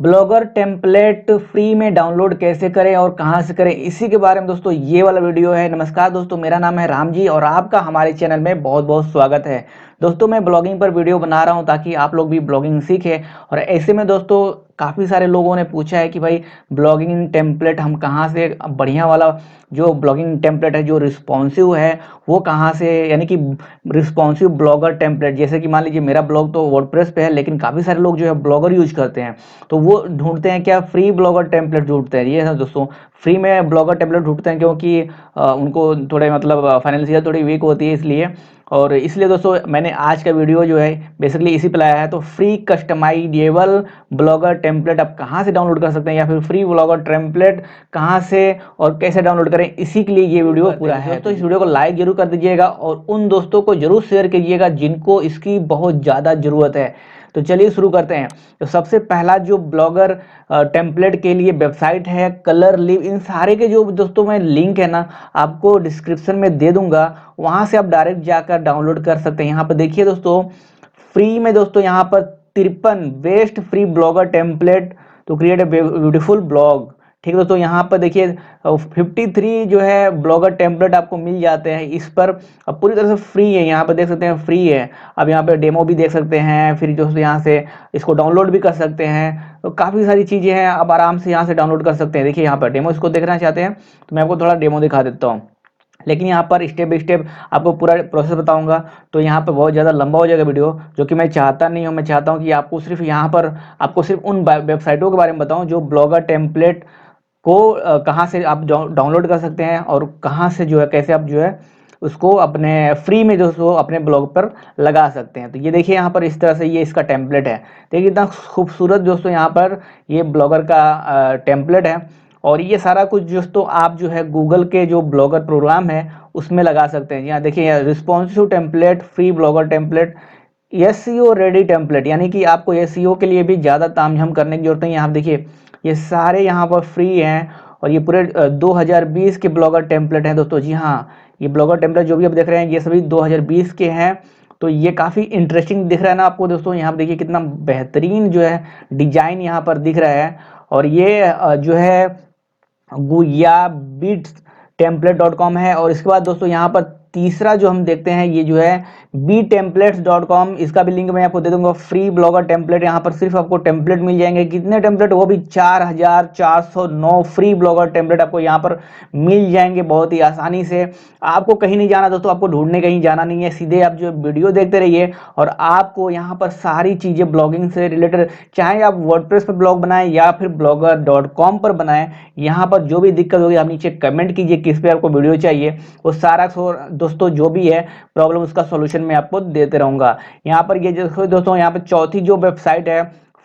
Blogger template free में download कैसे करें और कहां से करें, इसी के बारे में दोस्तों ये वाला वीडियो है। नमस्कार दोस्तों, मेरा नाम है राम जी और आपका हमारे चैनल में बहुत बहुत स्वागत है। दोस्तों मैं ब्लॉगिंग पर वीडियो बना रहा हूं ताकि आप लोग भी ब्लॉगिंग सीखें। और ऐसे में दोस्तों काफ़ी सारे लोगों ने पूछा है कि भाई ब्लॉगिंग टेम्पलेट हम कहाँ से बढ़िया वाला जो ब्लॉगिंग टेम्पलेट है जो रिस्पॉन्सिव है वो कहाँ से, यानी कि रिस्पॉन्सिव ब्लॉगर टेम्पलेट। जैसे कि मान लीजिए मेरा ब्लॉग तो वर्डप्रेस पे है, लेकिन काफ़ी सारे लोग जो है ब्लॉगर यूज करते हैं, तो वो ढूंढते हैं क्या, फ्री ब्लॉगर टेम्पलेट ढूंढते हैं। ये है दोस्तों, फ्री में ब्लॉगर टेम्पलेट ढूंढते हैं क्योंकि उनको थोड़े मतलब फाइनेंशियल थोड़ी वीक होती है इसलिए। और इसलिए दोस्तों मैंने आज का वीडियो जो है बेसिकली इसी पे लाया है। तो फ्री कस्टमाइजेबल ब्लॉगर टेम्पलेट आप कहाँ से डाउनलोड कर सकते हैं या फिर फ्री ब्लॉगर टेम्पलेट कहाँ से और कैसे डाउनलोड करें, इसी के लिए ये वीडियो पूरा है। दोस्तों इस वीडियो को लाइक जरूर कर दीजिएगा और उन दोस्तों को जरूर शेयर कीजिएगा जिनको इसकी बहुत ज़्यादा ज़रूरत है। तो चलिए शुरू करते हैं। तो सबसे पहला जो ब्लॉगर टेम्पलेट के लिए वेबसाइट है कलर लिव। इन सारे के जो दोस्तों मैं लिंक है ना आपको डिस्क्रिप्शन में दे दूंगा, वहां से आप डायरेक्ट जाकर डाउनलोड कर सकते हैं। यहाँ पर देखिए दोस्तों फ्री में दोस्तों यहाँ पर 53 best free blogger template to create a beautiful blog. ठीक है दोस्तों, यहाँ पर देखिए 53 जो है ब्लॉगर टेम्पलेट आपको मिल जाते हैं इस पर। अब पूरी तरह से फ्री है, यहाँ पर देख सकते हैं फ्री है। अब यहाँ पे डेमो भी देख सकते हैं, फिर दोस्तों यहाँ से इसको डाउनलोड भी कर सकते हैं। तो काफ़ी सारी चीज़ें हैं, आप आराम से यहाँ से डाउनलोड कर सकते हैं। देखिए यहाँ पर डेमो इसको देखना चाहते हैं तो मैं आपको थोड़ा डेमो दिखा देता हूँ, लेकिन यहाँ पर स्टेप बाई स्टेप आपको पूरा प्रोसेस बताऊंगा तो यहाँ पर बहुत ज़्यादा लंबा हो जाएगा वीडियो, जो कि मैं चाहता नहीं हूँ। मैं चाहता हूँ कि आपको सिर्फ यहाँ पर आपको सिर्फ उन वेबसाइटों के बारे में बताऊँ जो ब्लॉगर टेम्पलेट को कहाँ से आप डाउनलोड कर सकते हैं और कहाँ से जो है कैसे आप जो है उसको अपने फ्री में दोस्तों अपने ब्लॉग पर लगा सकते हैं। तो ये देखिए यहाँ पर इस तरह से ये इसका टेम्पलेट है। देखिए इतना खूबसूरत दोस्तों यहाँ पर ये ब्लॉगर का टेम्पलेट है। और ये सारा कुछ दोस्तों आप जो है गूगल के जो ब्लॉगर प्रोग्राम है उसमें लगा सकते हैं। यहाँ देखिए responsive template, free blogger template, SEO ready template, यानी कि आपको एसईओ के लिए भी ज़्यादा तामझाम करने की जरूरत नहीं है। आप देखिए ये सारे यहाँ पर फ्री हैं और ये पूरे 2020 के ब्लॉगर टेम्पलेट हैं दोस्तों। जी हाँ, ये ब्लॉगर टेम्पलेट जो भी आप देख रहे हैं ये सभी 2020 के हैं। तो ये काफ़ी इंटरेस्टिंग दिख रहा है ना आपको दोस्तों। यहाँ पर देखिए कितना बेहतरीन जो है डिजाइन यहाँ पर दिख रहा है। और ये जो है गुया बीट्स टेम्पलेट.com है। और इसके बाद दोस्तों यहाँ पर तीसरा जो हम देखते हैं ये जो है btemplates.com, इसका भी लिंक मैं आपको दे दूंगा। फ्री ब्लॉगर टेम्पलेट, यहाँ पर सिर्फ आपको टेम्पलेट मिल जाएंगे। कितने टेम्पलेट, वो भी 4409 फ्री ब्लॉगर टेम्पलेट आपको यहाँ पर मिल जाएंगे बहुत ही आसानी से। आपको कहीं नहीं जाना दोस्तों, आपको ढूंढने कहीं जाना नहीं है, सीधे आप जो वीडियो देखते रहिए और आपको यहाँ पर सारी चीज़ें ब्लॉगिंग से रिलेटेड, चाहे आप वर्डप्रेस पर ब्लॉग बनाएं या फिर blogger.com पर बनाएं, यहाँ पर जो भी दिक्कत होगी आप नीचे कमेंट कीजिए किस पे आपको वीडियो चाहिए। वो सारा दोस्तों जो भी है प्रॉब्लम उसका सॉल्यूशन मैं आपको देते रहूंगा। यहाँ पर ये दोस्तों यहाँ पर चौथी जो वेबसाइट है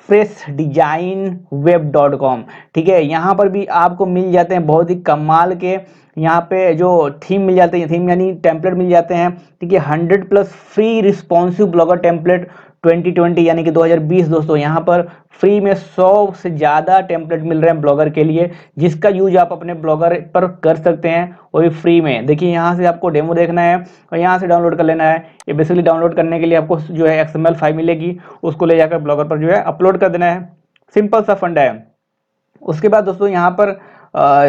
फ्रेश डिजाइन वेब.com। ठीक है, यहाँ पर भी आपको मिल जाते हैं बहुत ही कमाल के यहाँ पे जो थीम मिल जाते हैं, थीम यानी टेम्पलेट मिल जाते हैं। ठीक है, 100+ फ्री रिस्पॉन्सिव ब्लॉगर टेम्पलेट 2020 यानी कि 2020 दोस्तों। यहाँ पर फ्री में 100 से ज़्यादा टेम्पलेट मिल रहे हैं ब्लॉगर के लिए, जिसका यूज आप अपने ब्लॉगर पर कर सकते हैं वो भी फ्री में। देखिए यहाँ से आपको डेमो देखना है और यहाँ से डाउनलोड कर लेना है। ये बेसिकली डाउनलोड करने के लिए आपको जो है XML फाइल मिलेगी, उसको ले जाकर ब्लॉगर पर जो है अपलोड कर देना है। सिंपल सा फंडा है। उसके बाद दोस्तों यहाँ पर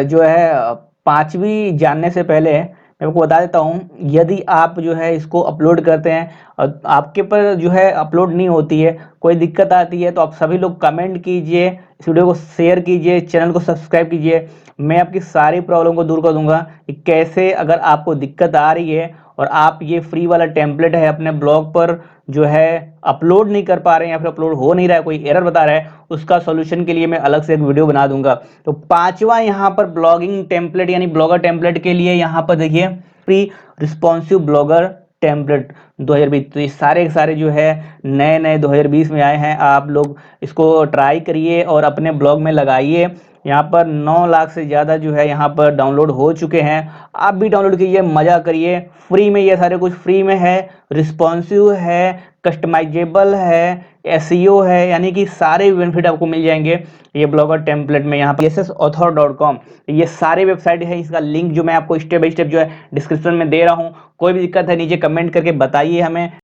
जो है पांचवी जानने से पहले मैं आपको बता देता हूँ, यदि आप जो है इसको अपलोड करते हैं और आपके पर जो है अपलोड नहीं होती है, कोई दिक्कत आती है, तो आप सभी लोग कमेंट कीजिए, इस वीडियो को शेयर कीजिए, चैनल को सब्सक्राइब कीजिए। मैं आपकी सारी प्रॉब्लम को दूर कर दूंगा कि कैसे अगर आपको दिक्कत आ रही है और आप ये फ्री वाला टेम्पलेट है अपने ब्लॉग पर जो है अपलोड नहीं कर पा रहे हैं या फिर अपलोड हो नहीं रहा है, कोई एरर बता रहा है, उसका सॉल्यूशन के लिए मैं अलग से एक वीडियो बना दूंगा। तो पांचवा यहाँ पर ब्लॉगिंग टेम्पलेट यानी ब्लॉगर टेम्पलेट के लिए यहाँ पर देखिए फ्री रिस्पॉन्सिव ब्लॉगर टेम्पलेट 2020। तो ये सारे के सारे जो है नए नए 2020 में आए हैं। आप लोग इसको ट्राई करिए और अपने ब्लॉग में लगाइए। यहाँ पर 9 लाख से ज़्यादा जो है यहाँ पर डाउनलोड हो चुके हैं। आप भी डाउनलोड कीजिए, मज़ा करिए। फ्री में ये सारे कुछ फ्री में है, रिस्पॉन्सिव है, कस्टमाइजेबल है, एसईओ है, यानी कि सारे बेनिफिट आपको मिल जाएंगे ये ब्लॉगर टेम्पलेट में। यहाँ पर ssauthor.com ये सारे वेबसाइट है, इसका लिंक जो मैं आपको स्टेप बाई स्टेप जो है डिस्क्रिप्शन में दे रहा हूँ। कोई भी दिक्कत है नीचे कमेंट करके बताइए हमें।